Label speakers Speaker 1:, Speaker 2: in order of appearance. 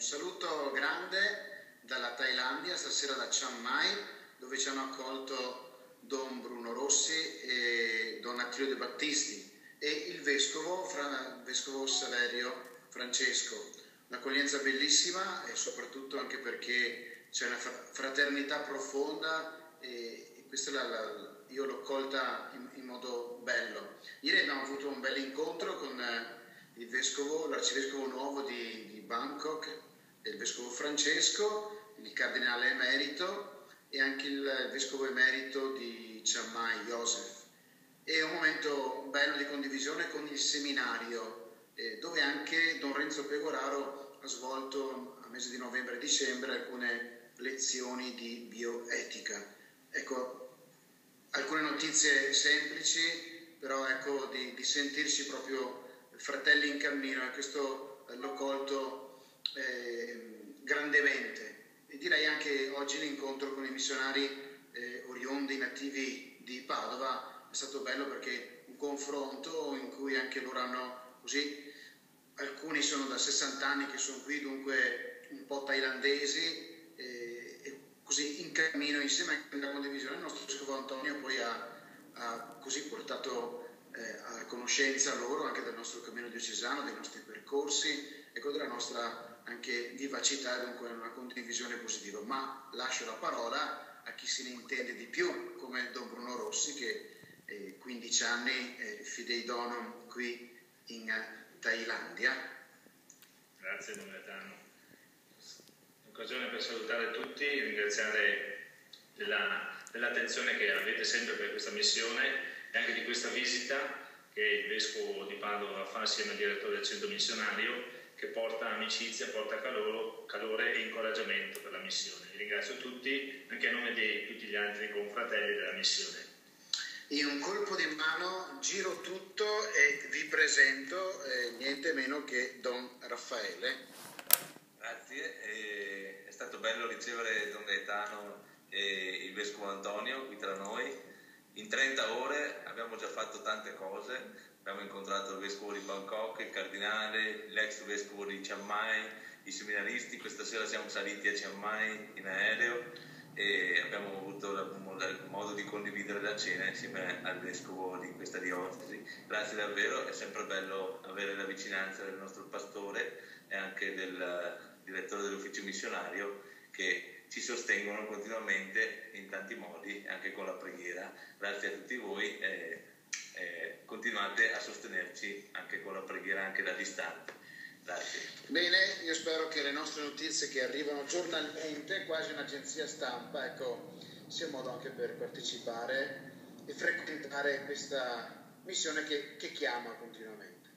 Speaker 1: Un saluto grande dalla Thailandia, stasera da Chiang Mai, dove ci hanno accolto Don Bruno Rossi e Don Attilio De Battisti e il vescovo Saverio Francesco. Un'accoglienza bellissima e soprattutto anche perché c'è una fraternità profonda e questa io l'ho colta in modo bello. Ieri abbiamo avuto un bel incontro con l'arcivescovo nuovo di Bangkok, il vescovo Francesco, il cardinale emerito e anche il vescovo emerito di Chiang Mai, Joseph. È un momento bello di condivisione con il seminario, dove anche Don Renzo Pegoraro ha svolto a mese di novembre e dicembre alcune lezioni di bioetica. Ecco, alcune notizie semplici, però ecco di sentirci proprio fratelli in cammino, e questo l'ho colto grandemente. E direi anche oggi l'incontro con i missionari oriundi nativi di Padova è stato bello, perché un confronto in cui anche loro hanno così, alcuni sono da 60 anni che sono qui, dunque un po' thailandesi, e così in cammino insieme alla condivisione. Il nostro vescovo Antonio poi ha così portato a conoscenza loro anche del nostro cammino diocesano, dei nostri percorsi, ecco, della nostra anche vivacità, dunque una condivisione positiva. Ma lascio la parola a chi se ne intende di più, come Don Bruno Rossi, che 15 anni fidei donum qui in Thailandia.
Speaker 2: Grazie Don Gaetano. Occasione per salutare tutti, ringraziare dell'attenzione che avete sempre per questa missione e anche di questa visita che il Vescovo di Padova fa assieme al direttore del centro missionario, che porta amicizia, porta calore e incoraggiamento per la missione. Vi ringrazio tutti, anche a nome di tutti gli altri confratelli della missione.
Speaker 1: In un colpo di mano giro tutto e vi presento niente meno che Don Raffaele.
Speaker 3: Grazie, è stato bello ricevere Don Gaetano e il Vescovo Antonio qui tra noi. In 30 ore abbiamo già fatto tante cose, abbiamo incontrato il Vescovo di Bangkok, il Cardinale, l'ex Vescovo di Chiang Mai, i seminaristi. Questa sera siamo saliti a Chiang Mai in aereo e abbiamo avuto il modo di condividere la cena insieme al Vescovo di questa diocesi. Grazie davvero, è sempre bello avere la vicinanza del nostro pastore e anche del direttore dell'ufficio missionario, che ci sostengono continuamente in tanti modi, anche con la preghiera. Grazie a tutti voi e continuate a sostenerci anche con la preghiera, anche da distante. Grazie.
Speaker 1: Bene, io spero che le nostre notizie che arrivano giornalmente, quasi un'agenzia stampa, ecco, sia un modo anche per partecipare e frequentare questa missione che chiama continuamente.